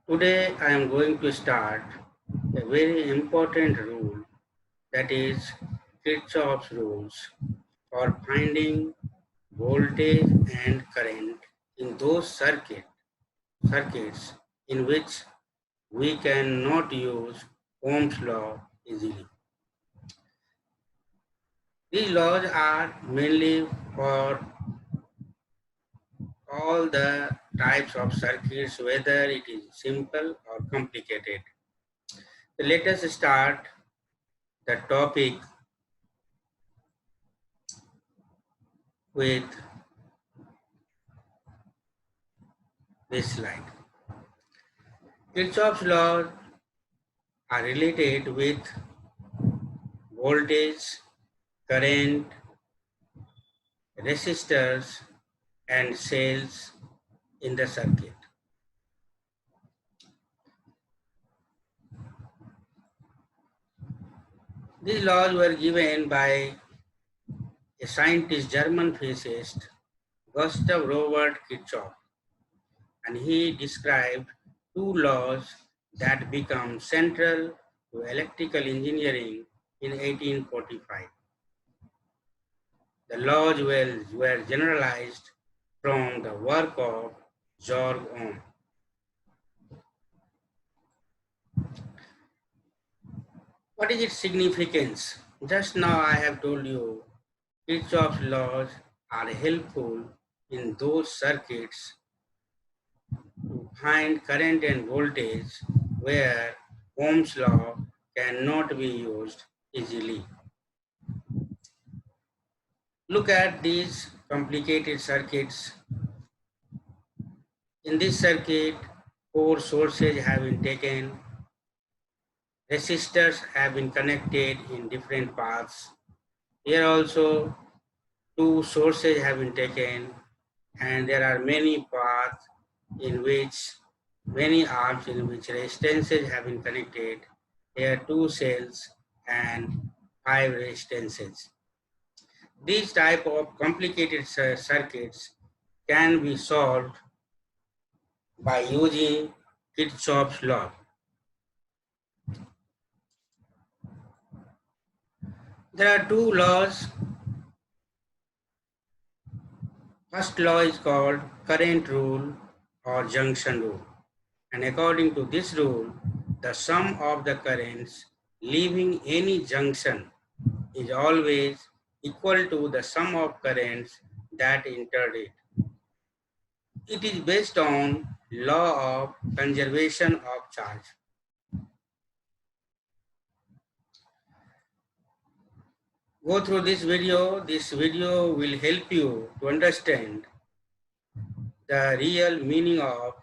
Today I am going to start a very important rule, that is Kirchhoff's rules for finding voltage and current in those circuits in which we cannot use Ohm's law easily. These laws are mainly for all the types of circuits, whether it is simple or complicated. So let us start the topic with this slide. Kirchhoff's laws are related with voltage, current, resistors, and cells in the circuit. These laws were given by a scientist, German physicist, Gustav Robert Kirchhoff, and he described two laws that become central to electrical engineering in 1845. The laws were generalized from the work of Georg Ohm. What is its significance? Just now I have told you Kirchhoff's laws are helpful in those circuits to find current and voltage where Ohm's law cannot be used easily. Look at these complicated circuits. In this circuit, four sources have been taken. Resistors have been connected in different paths. Here also, two sources have been taken, and there are many paths in which, many arms in which resistances have been connected. Here, two cells and five resistances. These type of complicated circuits can be solved by using Kirchhoff's law. There are two laws. First law is called current rule or junction rule. And according to this rule, the sum of the currents leaving any junction is always equal to the sum of currents that entered it. It is based on law of conservation of charge. Go through this video. This video will help you to understand the real meaning of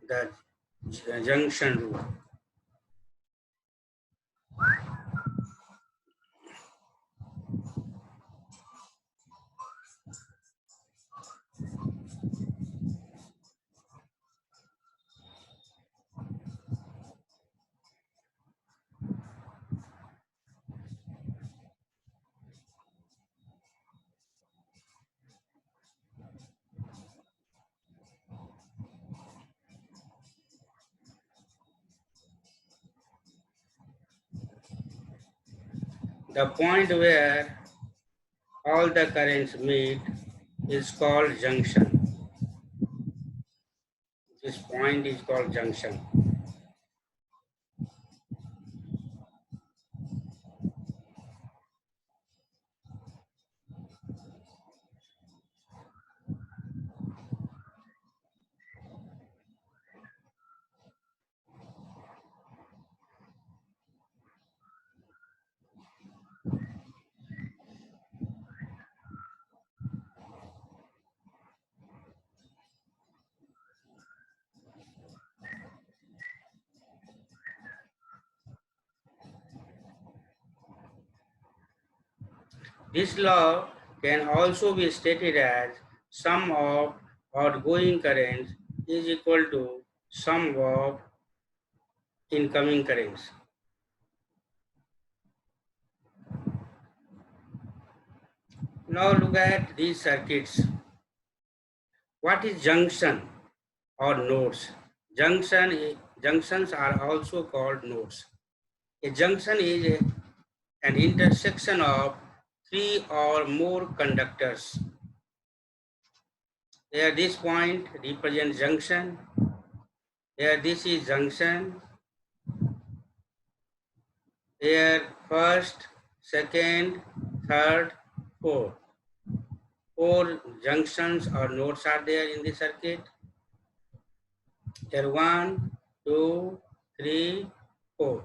the junction rule. The point where all the currents meet is called junction. This point is called junction. This law can also be stated as sum of outgoing currents is equal to sum of incoming currents. Now look at these circuits. What is junction or nodes? Junction junctions are also called nodes. A junction is an intersection of three or more conductors. Here this point represents junction. Here this is junction. Here first, second, third, fourth. Four junctions or nodes are there in the circuit. Here 1, 2, 3, 4.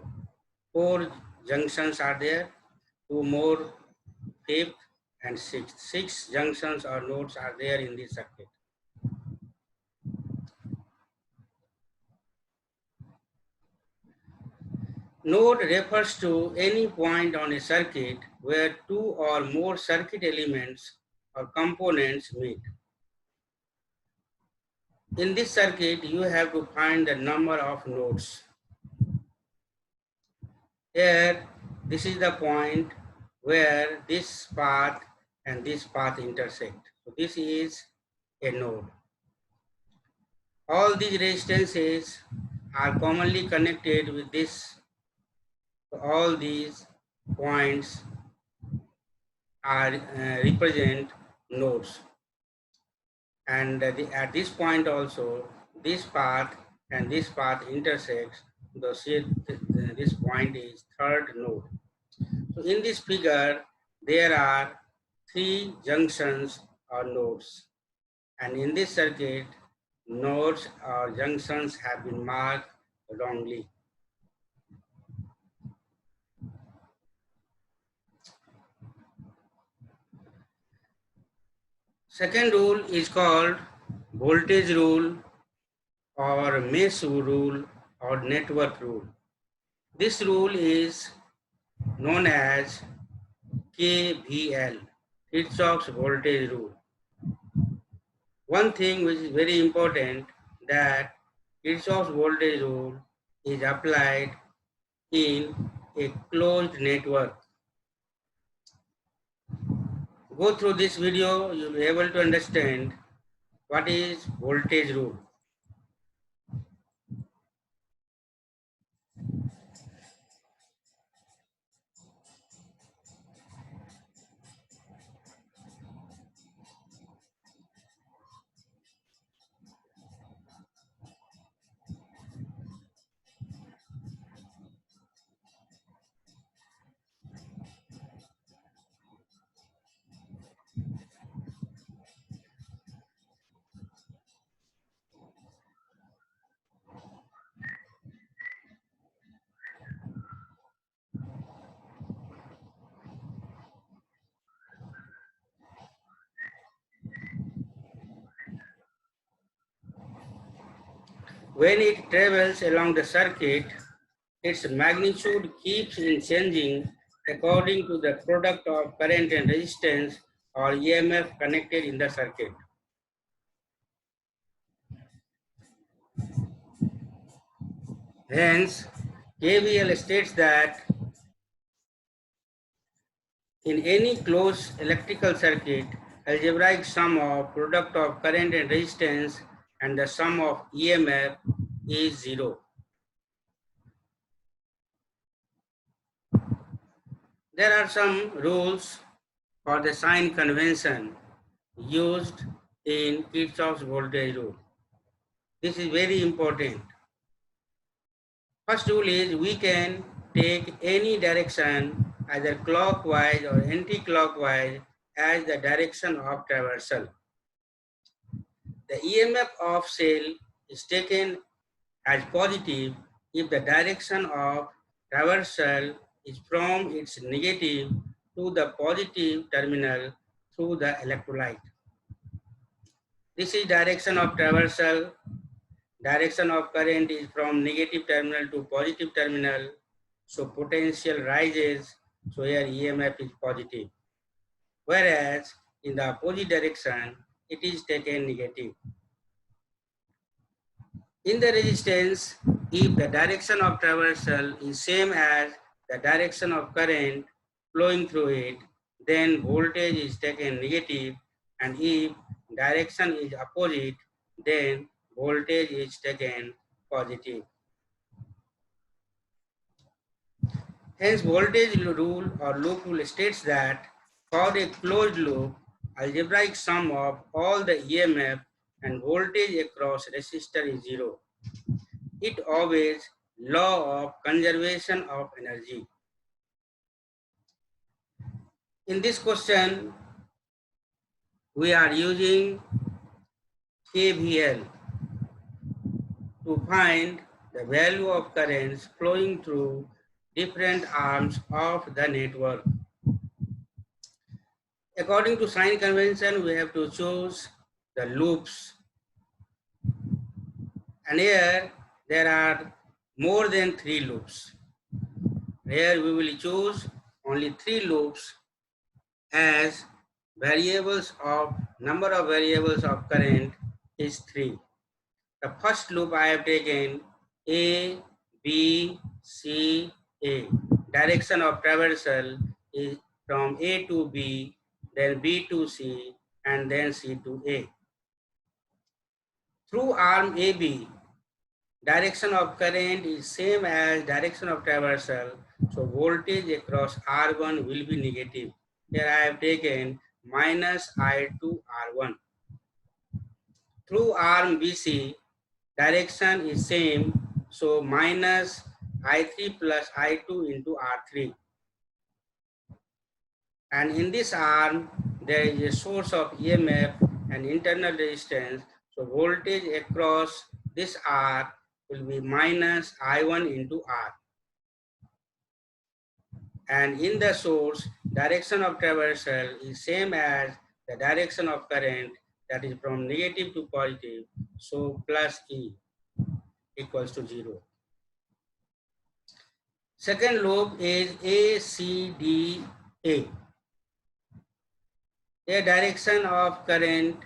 Four junctions are there. Two more, fifth and sixth. Six junctions or nodes are there in the circuit. Node refers to any point on a circuit where two or more circuit elements or components meet. In this circuit, you have to find the number of nodes. Here, this is the point where this path and this path intersect. So this is a node. All these resistances are commonly connected with this. So all these points are represent nodes. And at this point also, this path and this path intersects. This point is third node. So in this figure, there are three junctions or nodes. And in this circuit, nodes or junctions have been marked wrongly. Second rule is called voltage rule or mesh rule or network rule. This rule is known as KVL, Kirchhoff's voltage rule. One thing which is very important, that Kirchhoff's voltage rule is applied in a closed network. Go through this video, you'll be able to understand what is voltage rule. When it travels along the circuit, its magnitude keeps in changing according to the product of current and resistance or EMF connected in the circuit. Hence, KVL states that in any closed electrical circuit, algebraic sum of product of current and resistance and the sum of EMF is zero. There are some rules for the sign convention used in Kirchhoff's voltage rule. This is very important. First rule is we can take any direction, either clockwise or anti-clockwise, as the direction of traversal. The EMF of cell is taken as positive if the direction of traversal is from its negative to the positive terminal through the electrolyte. This is direction of traversal. Direction of current is from negative terminal to positive terminal. So potential rises. So here EMF is positive. Whereas in the opposite direction, it is taken negative. In the resistance, if the direction of traversal is same as the direction of current flowing through it, then voltage is taken negative, and if direction is opposite, then voltage is taken positive. Hence, voltage rule or loop rule states that for a closed loop, algebraic sum of all the EMF and voltage across resistor is zero. It obeys law of conservation of energy. In this question, we are using KVL to find the value of currents flowing through different arms of the network. According to sign convention, we have to choose the loops. And here there are more than 3 loops. Here we will choose only 3 loops as variables of number of variables of current is 3. The first loop I have taken A, B, C, A. Direction of traversal is from A to B, then B to C, and then C to A. Through arm AB, direction of current is same as direction of traversal, so voltage across R1 will be negative. Here I have taken minus I2 R1. Through arm BC, direction is same, so minus I3 plus I2 into R3. And in this arm, there is a source of EMF and internal resistance, so voltage across this R will be minus I1 into R. And in the source, direction of traversal is same as the direction of current, that is from negative to positive, so plus E equals to 0. Second loop is ACDA. A direction of current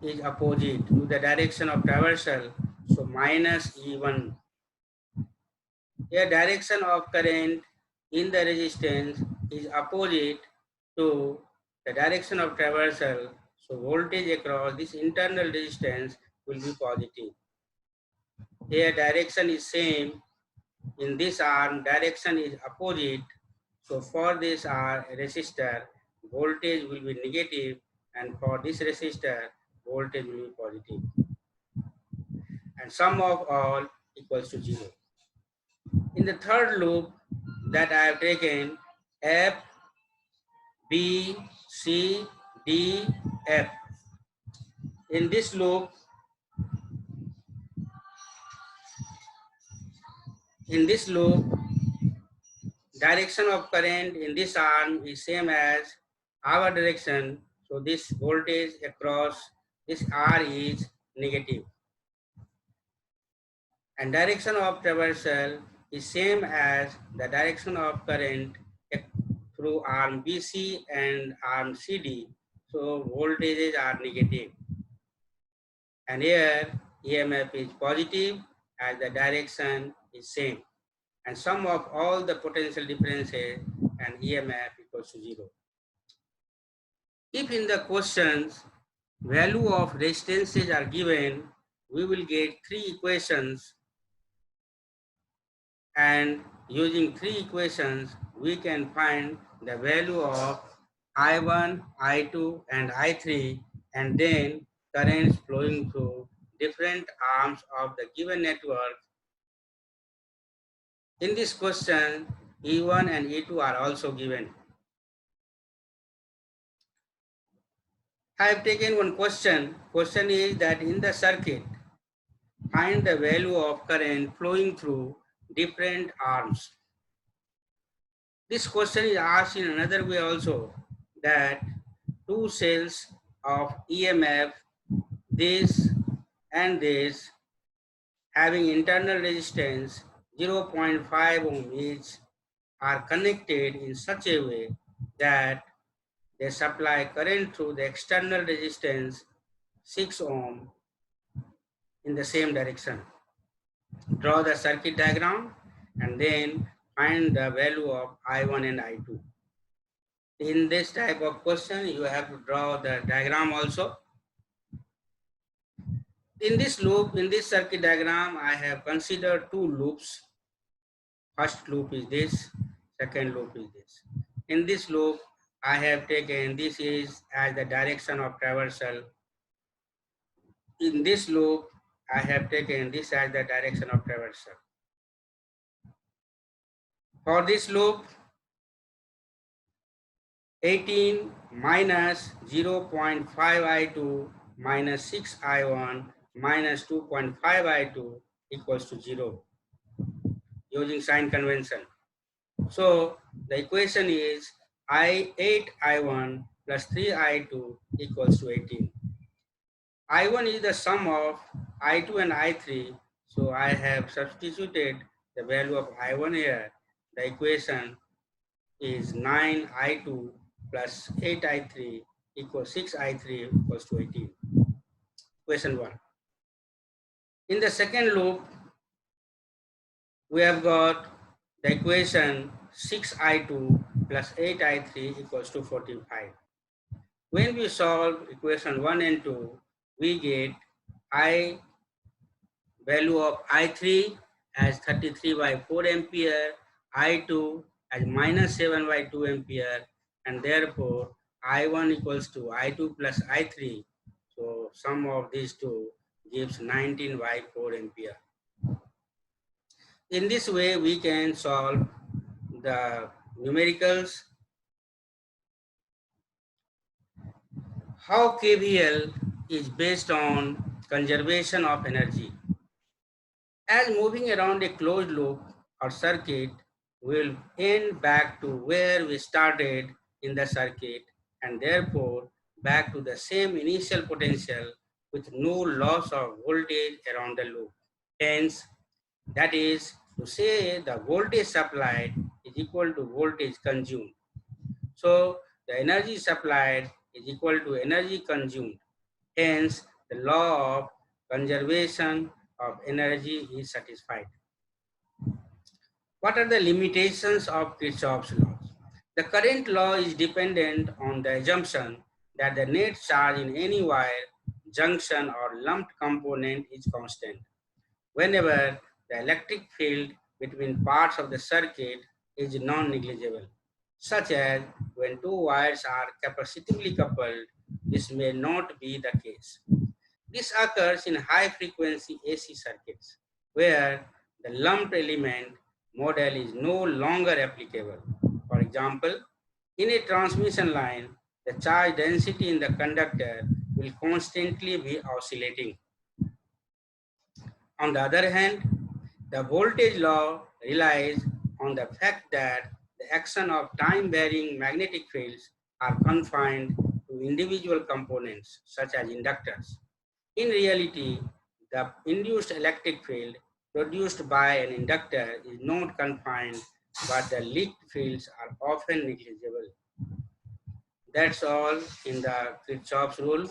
is opposite to the direction of traversal, so minus E1. A direction of current in the resistance is opposite to the direction of traversal, so voltage across this internal resistance will be positive. Here direction is same, in this arm direction is opposite, so for this resistor voltage will be negative, and for this resistor voltage will be positive, and sum of all equals to 0. In the third loop that I have taken F, B, C, D, F. In this loop, direction of current in this arm is same as our direction, so this voltage across this R is negative. And direction of traversal is same as the direction of current through arm BC and arm CD, so voltages are negative. And here EMF is positive as the direction is same. And sum of all the potential differences and EMF equals to 0. If in the questions value of resistances are given, we will get 3 equations, and using 3 equations we can find the value of I1, I2 and I3, and then currents flowing through different arms of the given network. In this question, E1 and E2 are also given. I have taken one question. Question is that in the circuit, find the value of current flowing through different arms. This question is asked in another way also, that 2 cells of EMF, this and this, having internal resistance 0.5 ohm each, are connected in such a way that they supply current through the external resistance 6 ohm in the same direction. Draw the circuit diagram and then find the value of I1 and I2. In this type of question, you have to draw the diagram also. In this loop, in this circuit diagram, I have considered 2 loops. First loop is this. Second loop is this. In this loop, I have taken this is as the direction of traversal. In this loop, I have taken this as the direction of traversal. For this loop, 18 minus 0.5I2 minus 6I1 minus 2.5I2 equals to 0 using sign convention. So the equation is I8I1 plus 3I2 equals to 18. I1 is the sum of I2 and I3. So I have substituted the value of I1 here. The equation is 9I2 plus 8I3 equals 6I3 equals to 18. Question 1. In the second loop, we have got the equation 6I2 plus 8I3 equals to 45. When we solve equation 1 and 2, we get I value of I3 as 33 by 4 ampere, I2 as minus 7 by 2 ampere, and therefore I1 equals to I2 plus I3. So sum of these two gives 19 by 4 ampere. In this way, we can solve the numericals. How KVL is based on conservation of energy. As moving around a closed loop or circuit, will end back to where we started in the circuit and therefore back to the same initial potential with no loss of voltage around the loop. Hence, that is to say the voltage supplied is equal to voltage consumed. So the energy supplied is equal to energy consumed. Hence, the law of conservation of energy is satisfied. What are the limitations of Kirchhoff's laws? The current law is dependent on the assumption that the net charge in any wire, junction, or lumped component is constant. Whenever the electric field between parts of the circuit is non-negligible, such as when two wires are capacitively coupled, this may not be the case. This occurs in high-frequency AC circuits, where the lumped element model is no longer applicable. For example, in a transmission line, the charge density in the conductor will constantly be oscillating. On the other hand, the voltage law relies on the fact that the action of time-varying magnetic fields are confined to individual components, such as inductors. In reality, the induced electric field produced by an inductor is not confined, but the leaked fields are often negligible. That's all in the Kirchhoff's rule.